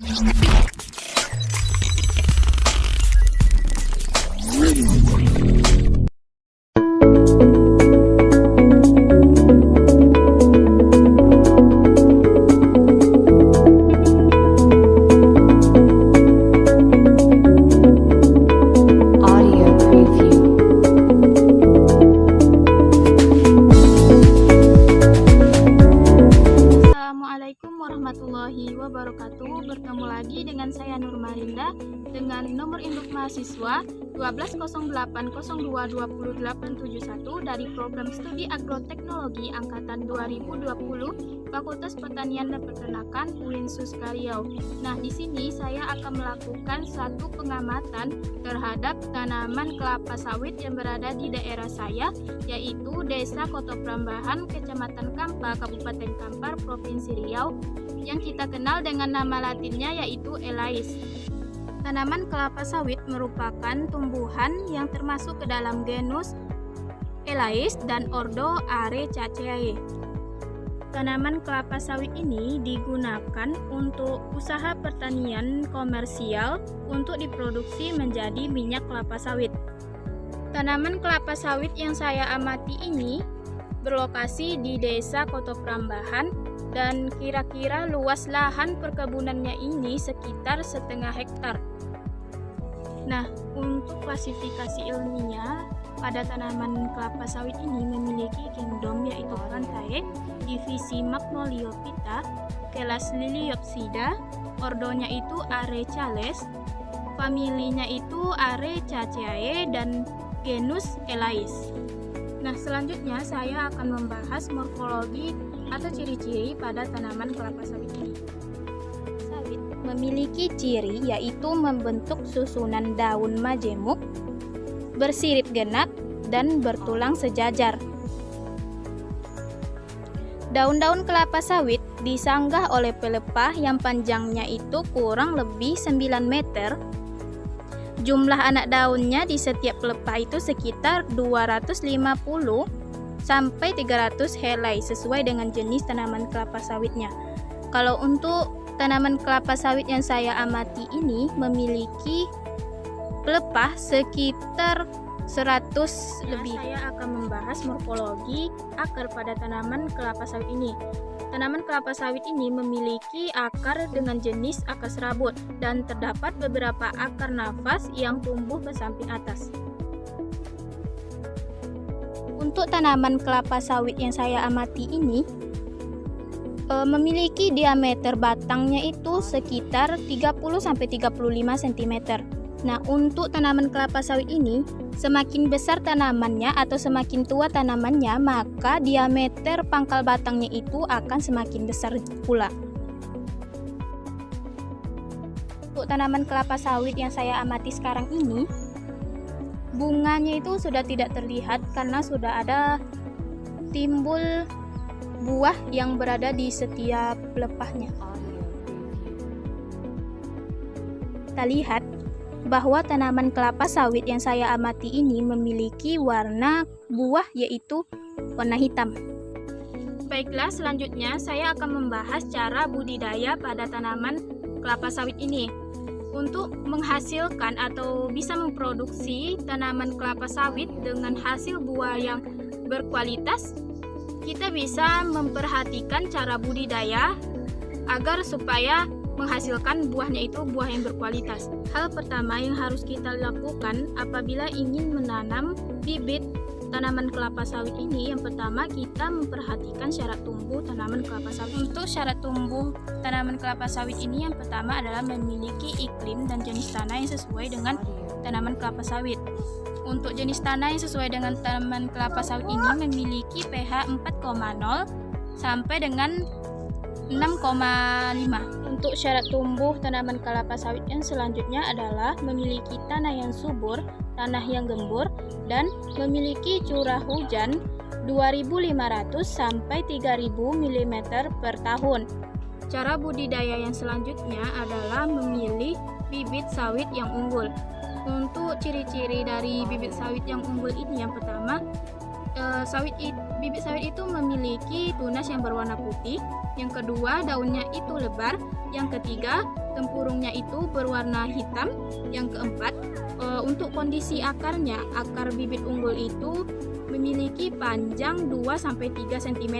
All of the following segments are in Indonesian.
Audio preview. Assalamualaikum warahmatullahi wabarakatuh. Bertemu lagi dengan saya Nurmarinda dengan nomor induk mahasiswa 1208022871 dari program studi agroteknologi angkatan 2020 Fakultas Pertanian dan Peternakan UIN-SUS Riau. Nah, di sini saya akan melakukan satu pengamatan terhadap tanaman kelapa sawit yang berada di daerah saya, yaitu Desa Kota Prambahan, Kecamatan Kampa, Kabupaten Kampar, Provinsi Riau, yang kita kenal dengan nama latinnya yaitu Elais. Tanaman kelapa sawit merupakan tumbuhan yang termasuk ke dalam genus Elais dan ordo Arecaceae. Tanaman kelapa sawit ini digunakan untuk usaha pertanian komersial untuk diproduksi menjadi minyak kelapa sawit. Tanaman kelapa sawit yang saya amati ini berlokasi di Desa Kota Prambahan dan kira-kira luas lahan perkebunannya ini sekitar 0,5 hektar. Nah, untuk klasifikasi ilmiah pada tanaman kelapa sawit ini memiliki kingdom yaitu rantai, divisi Magnoliophyta, kelas Liliopsida, ordonya itu Arecales, familinya itu Arecaceae dan genus Elais. Nah, selanjutnya saya akan membahas morfologi atau ciri-ciri pada tanaman kelapa sawit ini. Sawit memiliki ciri yaitu membentuk susunan daun majemuk, bersirip genap, dan bertulang sejajar. Daun-daun kelapa sawit disanggah oleh pelepah yang panjangnya itu kurang lebih 9 meter. Jumlah anak daunnya di setiap pelepah itu sekitar 250 sampai 300 helai sesuai dengan jenis tanaman kelapa sawitnya. Kalau untuk tanaman kelapa sawit yang saya amati ini memiliki pelepah sekitar 100 lebih. Saya akan membahas morfologi akar pada tanaman kelapa sawit ini. Tanaman kelapa sawit ini memiliki akar dengan jenis akar serabut dan terdapat beberapa akar nafas yang tumbuh ke samping atas. Untuk tanaman kelapa sawit yang saya amati ini memiliki diameter batangnya itu sekitar 30-35 cm. Nah, untuk tanaman kelapa sawit ini, semakin besar tanamannya atau semakin tua tanamannya, maka diameter pangkal batangnya itu akan semakin besar pula. Untuk tanaman kelapa sawit yang saya amati sekarang ini, bunganya itu sudah tidak terlihat karena sudah ada timbul buah yang berada di setiap pelepahnya. Kita lihat bahwa tanaman kelapa sawit yang saya amati ini memiliki warna buah yaitu warna hitam. Baiklah, selanjutnya saya akan membahas cara budidaya pada tanaman kelapa sawit ini. Untuk menghasilkan atau bisa memproduksi tanaman kelapa sawit dengan hasil buah yang berkualitas, kita bisa memperhatikan cara budidaya agar supaya menghasilkan buahnya itu buah yang berkualitas. Hal pertama yang harus kita lakukan apabila ingin menanam bibit tanaman kelapa sawit ini, yang pertama kita memperhatikan syarat tumbuh tanaman kelapa sawit. Untuk syarat tumbuh tanaman kelapa sawit ini yang pertama adalah memiliki iklim dan jenis tanah yang sesuai dengan tanaman kelapa sawit. Untuk jenis tanah yang sesuai dengan tanaman kelapa sawit ini memiliki pH 4,0 sampai dengan 6,5. Untuk syarat tumbuh tanaman kelapa sawit yang selanjutnya adalah memiliki tanah yang subur, tanah yang gembur, dan memiliki curah hujan 2.500 sampai 3.000 mm per tahun. Cara budidaya yang selanjutnya adalah memilih bibit sawit yang unggul. Untuk ciri-ciri dari bibit sawit yang unggul ini, yang pertama, bibit sawit itu memiliki tunas yang berwarna putih. Yang kedua, daunnya itu lebar. Yang ketiga, tempurungnya itu berwarna hitam. Yang keempat, untuk kondisi akarnya, akar bibit unggul itu memiliki panjang 2-3 cm.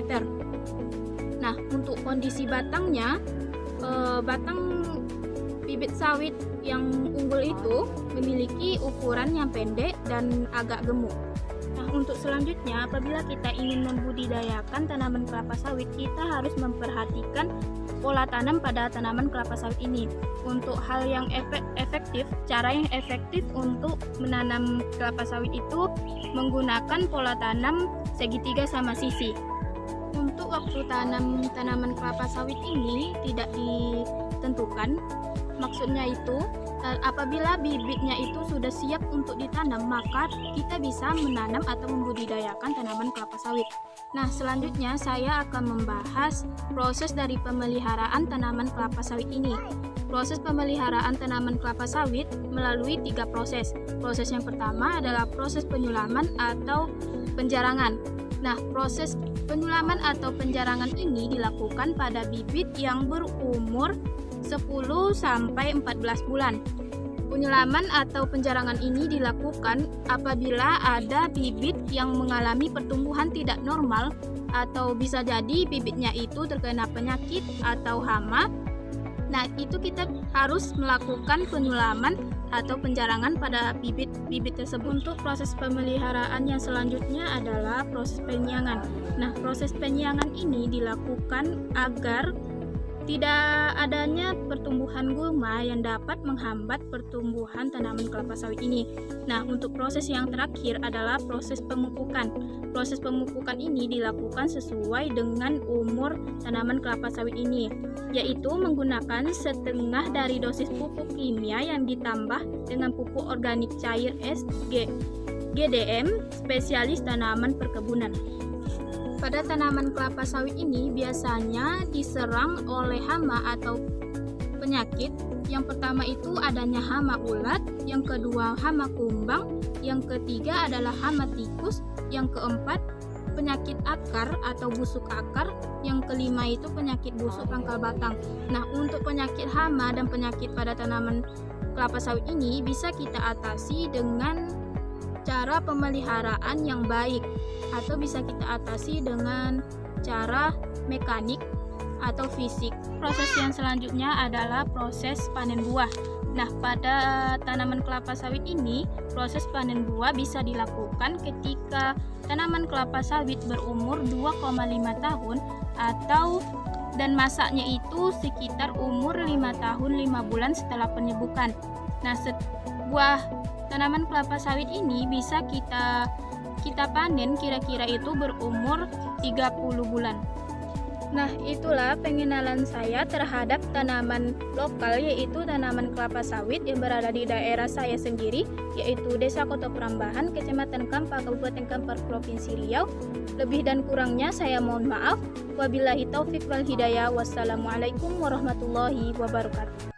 Nah, untuk kondisi batangnya, batang bibit sawit yang unggul itu memiliki ukuran yang pendek dan agak gemuk. Nah, untuk selanjutnya, apabila kita ingin membudidayakan tanaman kelapa sawit, kita harus memperhatikan pola tanam pada tanaman kelapa sawit ini. Untuk hal yang efektif, cara yang efektif untuk menanam kelapa sawit itu menggunakan pola tanam segitiga sama sisi. Untuk waktu tanam tanaman kelapa sawit ini tidak ditentukan. Maksudnya itu, apabila bibitnya itu sudah siap untuk ditanam, maka kita bisa menanam atau membudidayakan tanaman kelapa sawit. Nah, selanjutnya saya akan membahas proses dari pemeliharaan tanaman kelapa sawit ini. Proses pemeliharaan tanaman kelapa sawit melalui 3 proses. Proses yang pertama adalah proses penyulaman atau penjarangan. Nah, proses penyulaman atau penjarangan ini dilakukan pada bibit yang berumur 10-14 bulan. Penyulaman atau penjarangan ini dilakukan apabila ada bibit yang mengalami pertumbuhan tidak normal atau bisa jadi bibitnya itu terkena penyakit atau hama. Nah, itu kita harus melakukan penyulaman atau penjarangan pada bibit-bibit tersebut. Untuk proses pemeliharaan yang selanjutnya adalah proses penyiangan. Nah, proses penyiangan ini dilakukan agar tidak adanya pertumbuhan gulma yang dapat menghambat pertumbuhan tanaman kelapa sawit ini. Nah, untuk proses yang terakhir adalah proses pemupukan. Proses pemupukan ini dilakukan sesuai dengan umur tanaman kelapa sawit ini, yaitu menggunakan setengah dari dosis pupuk kimia yang ditambah dengan pupuk organik cair GDM spesialis tanaman perkebunan. Pada tanaman kelapa sawit ini biasanya diserang oleh hama atau penyakit. Yang pertama itu adanya hama ulat, yang kedua hama kumbang, yang ketiga adalah hama tikus, yang keempat penyakit akar atau busuk akar, yang kelima itu penyakit busuk pangkal batang. Nah, untuk penyakit hama dan penyakit pada tanaman kelapa sawit ini bisa kita atasi dengan cara pemeliharaan yang baik, atau bisa kita atasi dengan cara mekanik atau fisik. Proses yang selanjutnya adalah proses panen buah. Nah, pada tanaman kelapa sawit ini, proses panen buah bisa dilakukan ketika tanaman kelapa sawit berumur 2,5 tahun dan masaknya itu sekitar umur 5 tahun 5 bulan setelah penyebukan. Nah, buah tanaman kelapa sawit ini bisa kita panen kira-kira itu berumur 30 bulan. Nah, itulah pengenalan saya terhadap tanaman lokal, yaitu tanaman kelapa sawit yang berada di daerah saya sendiri, yaitu Desa Kota Prambahan, Kecamatan Kampar, Kabupaten Kampar, Provinsi Riau. Lebih dan kurangnya saya mohon maaf. Wabillahi taufik wal hidayah. Wassalamualaikum warahmatullahi wabarakatuh.